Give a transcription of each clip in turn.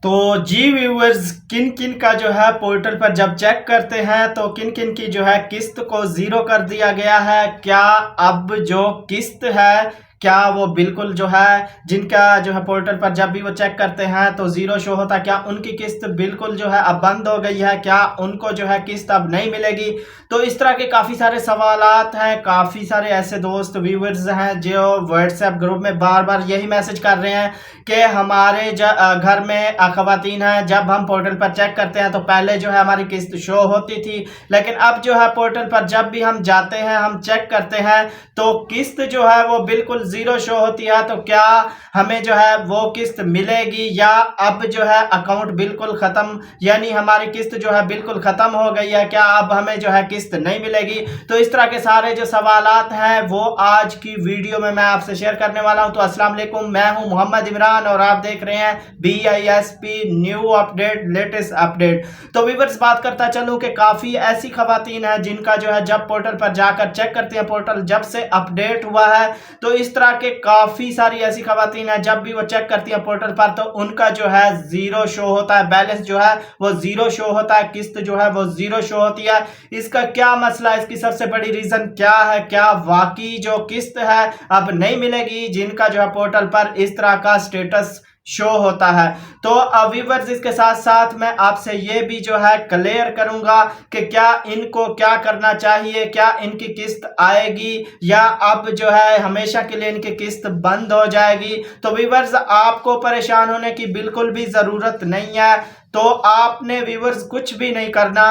तो जी व्यूअर्स, किन किन का जो है पोर्टल पर जब चेक करते हैं तो किन किन की जो है किस्त को जीरो कर दिया गया है। क्या अब जो किस्त है क्या वो बिल्कुल जो है जिनका जो है पोर्टल पर जब भी वो चेक करते हैं तो जीरो शो होता है, क्या उनकी किस्त बिल्कुल जो है अब बंद हो गई है, क्या उनको जो है किस्त अब नहीं मिलेगी। तो इस तरह के काफ़ी सारे सवालात हैं। काफ़ी सारे ऐसे दोस्त व्यूअर्स हैं जो व्हाट्सएप ग्रुप में बार बार यही मैसेज कर रहे हैं कि हमारे घर में खवातीन हैं, जब हम पोर्टल पर चेक करते हैं तो पहले जो है हमारी किस्त शो होती थी, लेकिन अब जो है पोर्टल पर जब भी हम जाते हैं हम चेक करते हैं तो किस्त जो है वो बिल्कुल जीरो शो होती है। तो क्या हमें जो है वो किस्त मिलेगी या अब जो है अकाउंट बिल्कुल ख़त्म, यानी हमारी किस्त जो है बिल्कुल ख़त्म हो गई है, क्या अब हमें जो है किस्त नहीं मिलेगी। तो इस तरह के सारे जो सवालात हैं वो आज की वीडियो में मैं आपसे शेयर करने वाला हूं। तो अस्सलाम वालेकुम, मैं हूं मोहम्मद इमरान और आप देख रहे हैं BISP new update, latest update. तो व्यूअर्स, बात करता चलूं कि काफ़ी ऐसी खवातीन हैं जिनका जो है जब पोर्टल पर जाकर चेक करते हैं, पोर्टल जब से अपडेट हुआ है तो इस तरह के काफ़ी सारी ऐसी खवातीन हैं जब भी वो चेक करती हैं पोर्टल पर तो उनका जो है ज़ीरो शो होता है, बैलेंस जो है वो ज़ीरो शो होता है, किस्त जो है वो ज़ीरो शो होती है। इसका क्या मसला है, इसकी सबसे बड़ी रीज़न क्या है, क्या वाकई जो किस्त है अब नहीं मिलेगी जिनका जो है पोर्टल पर इस तरह का स्टेटस शो होता है। तो व्यूअर्स, इसके साथ साथ मैं आपसे ये भी जो है क्लियर करूंगा कि क्या इनको क्या करना चाहिए, क्या इनकी किस्त आएगी या अब जो है हमेशा के लिए इनकी किस्त बंद हो जाएगी। तो व्यूअर्स, आपको परेशान होने की बिल्कुल भी ज़रूरत नहीं है। तो आपने व्यूअर्स कुछ भी नहीं करना।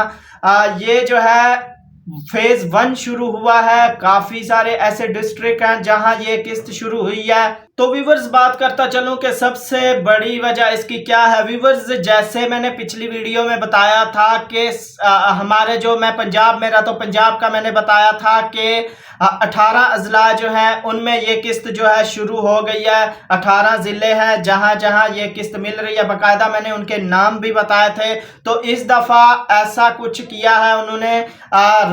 ये जो है फेज 1 शुरू हुआ है, काफी सारे ऐसे डिस्ट्रिक्ट हैं जहां ये किस्त शुरू हुई है। तो व्यूवर्स, बात करता चलूं कि सबसे बड़ी वजह इसकी क्या है। व्यूवर्स, जैसे मैंने पिछली वीडियो में बताया था कि हमारे जो मैं पंजाब में रहता हूं, पंजाब का मैंने बताया था कि 18 अजला जो हैं उनमें ये किस्त जो है शुरू हो गई है। 18 ज़िले हैं जहां जहां ये किस्त मिल रही है, बाकायदा मैंने उनके नाम भी बताए थे। तो इस दफ़ा ऐसा कुछ किया है उन्होंने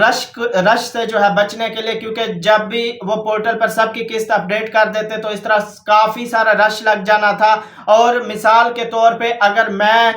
रश से जो है बचने के लिए, क्योंकि जब भी वो पोर्टल पर सबकी किस्त अपडेट कर देते तो इस तरह काफ़ी सारा रश लग जाना था। और मिसाल के तौर पे अगर मैं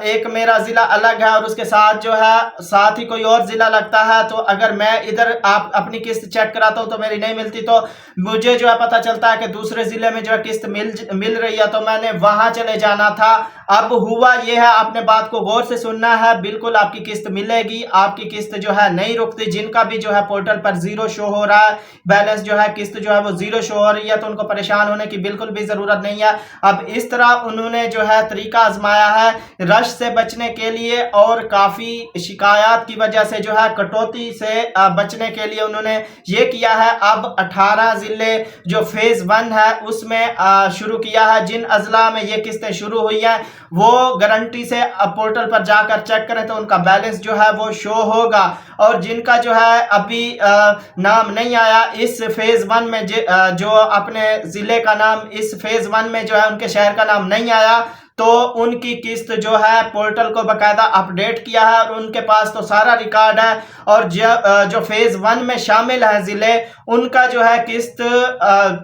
एक मेरा ज़िला अलग है और उसके साथ जो है साथ ही कोई और ज़िला लगता है, तो अगर मैं इधर आप अपनी किस्त चेक कराता हूँ तो मेरी नहीं मिलती, तो मुझे जो है पता चलता है कि दूसरे ज़िले में जो है किस्त मिल रही है, तो मैंने वहाँ चले जाना था। अब हुआ ये है, आपने बात को गौर से सुनना है, बिल्कुल आपकी किस्त मिलेगी, आपकी किस्त जो है नहीं रुकती। जिनका भी जो है पोर्टल पर ज़ीरो शो हो रहा है, बैलेंस जो है किस्त जो है वो ज़ीरो शो हो रही है, तो उनको परेशान होने की बिल्कुल भी ज़रूरत नहीं है। अब इस तरह उन्होंने जो है तरीका आजमाया है रश से बचने के लिए और काफ़ी शिकायत की वजह से जो है कटौती से बचने के लिए उन्होंने ये किया है। अब 18 ज़िले जो फेज़ 1 है उसमें शुरू किया है। जिन अजला में ये किस्तें शुरू हुई हैं वो गारंटी से पोर्टल पर जाकर चेक करें तो उनका बैलेंस जो है वो शो होगा। और जिनका जो है अभी नाम नहीं आया इस फेज़ 1 में, जो अपने ज़िले का नाम इस फेज़ 1 में जो है उनके शहर का नाम नहीं आया, तो उनकी किस्त जो है पोर्टल को बाकायदा अपडेट किया है और उनके पास तो सारा रिकॉर्ड है। और जो फेज़ 1 में शामिल है ज़िले, उनका जो है किस्त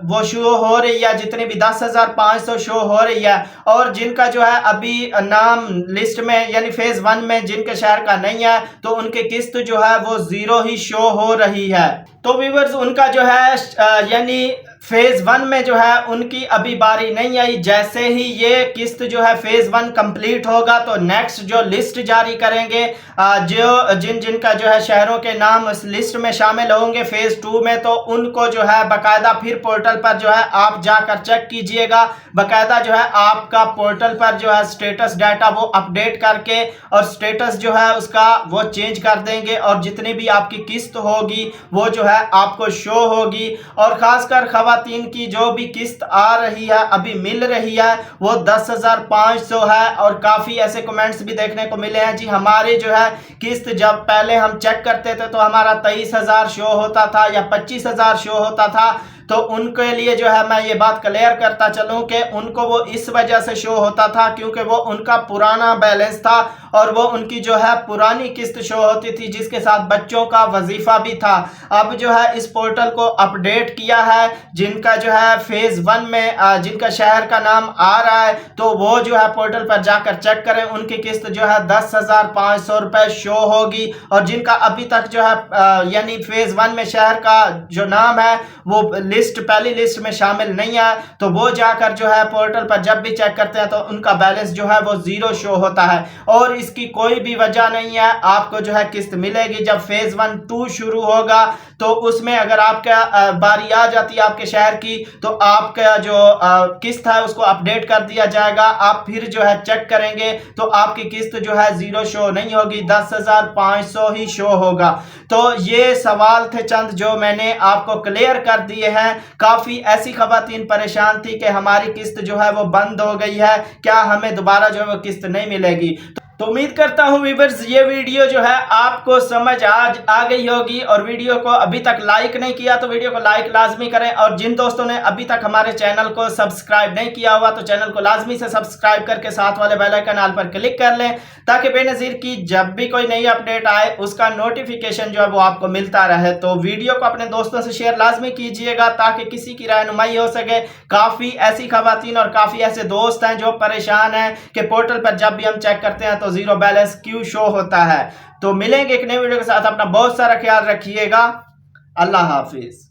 वो शो हो रही है, जितनी भी 10,500 शो हो रही है। और जिनका जो है अभी नाम लिस्ट में यानी फेज़ 1 में जिनके शहर का नहीं है, तो उनकी किस्त जो है वो ज़ीरो ही शो हो रही है। तो व्यूअर्स, उनका जो है यानी फेज़ 1 में जो है उनकी अभी बारी नहीं आई। जैसे ही ये किस्त जो है फेज़ 1 कंप्लीट होगा तो नेक्स्ट जो लिस्ट जारी करेंगे, जो जिनका जो है शहरों के नाम इस लिस्ट में शामिल होंगे फेज़ 2 में, तो उनको जो है बाकायदा फिर पोर्टल पर जो है आप जाकर चेक कीजिएगा। बाकायदा जो है आपका पोर्टल पर जो है स्टेटस डाटा वो अपडेट करके और स्टेटस जो है उसका वो चेंज कर देंगे और जितनी भी आपकी किस्त होगी वो जो है आपको शो होगी। और ख़ासकर खवातीन की जो भी किस्त आ रही है अभी मिल रही है वो 10,500 है। और काफ़ी ऐसे कमेंट्स भी देखने को मिले हैं, जी हमारी जो है किस्त जब पहले हम चेक करते थे तो हमारा 23,000 शो होता था या 25,000 शो होता था। तो उनके लिए जो है मैं ये बात क्लियर करता चलूं कि उनको वो इस वजह से शो होता था क्योंकि वो उनका पुराना बैलेंस था और वो उनकी जो है पुरानी किस्त शो होती थी जिसके साथ बच्चों का वजीफा भी था। अब जो है इस पोर्टल को अपडेट किया है, जिनका जो है फेज 1 में जिनका शहर का नाम आ रहा है तो वो जो है पोर्टल पर जाकर चेक करें, उनकी किस्त जो है 10,500 रुपए शो होगी। और जिनका अभी तक जो है यानी फेज 1 में शहर का जो नाम है वो पहली लिस्ट में शामिल नहीं है तो वो जाकर जो है पोर्टल पर जब भी चेक करते हैं तो उनका बैलेंस जो है वो 0 शो होता है। और इसकी कोई भी वजह नहीं है, आपको जो है किस्त मिलेगी जब फेज 1 2 शुरू होगा तो उसमें अगर आपका बारी आ जाती है आपके शहर की तो आपका जो किस्त है उसको अपडेट कर दिया जाएगा। आप फिर जो है चेक करेंगे तो आपकी किस्त जो है 0 शो नहीं होगी, 10,500 ही शो होगा। तो ये सवाल थे चंद जो मैंने आपको क्लियर कर दिए हैं। काफी ऐसी खवातीन परेशान थी कि हमारी किस्त जो है वो बंद हो गई है, क्या हमें दोबारा जो है वो किस्त नहीं मिलेगी। तो उम्मीद करता हूं व्यूअर्स ये वीडियो जो है आपको समझ आज आ गई होगी। और वीडियो को अभी तक लाइक नहीं किया तो वीडियो को लाइक लाजमी करें, और जिन दोस्तों ने अभी तक हमारे चैनल को सब्सक्राइब नहीं किया हुआ तो चैनल को लाजमी से सब्सक्राइब करके साथ वाले बेल आइकन ऑल पर क्लिक कर लें ताकि बेनज़ीर की जब भी कोई नई अपडेट आए उसका नोटिफिकेशन जो है वो आपको मिलता रहे। तो वीडियो को अपने दोस्तों से शेयर लाजमी कीजिएगा ताकि किसी की रहनुमाई हो सके। काफ़ी ऐसी खवातीन और काफ़ी ऐसे दोस्त हैं जो परेशान हैं कि पोर्टल पर जब भी हम चेक करते हैं तो 0 बैलेंस क्यों शो होता है। तो मिलेंगे एक नई वीडियो के साथ, अपना बहुत सारा ख्याल रखिएगा। अल्लाह हाफिज।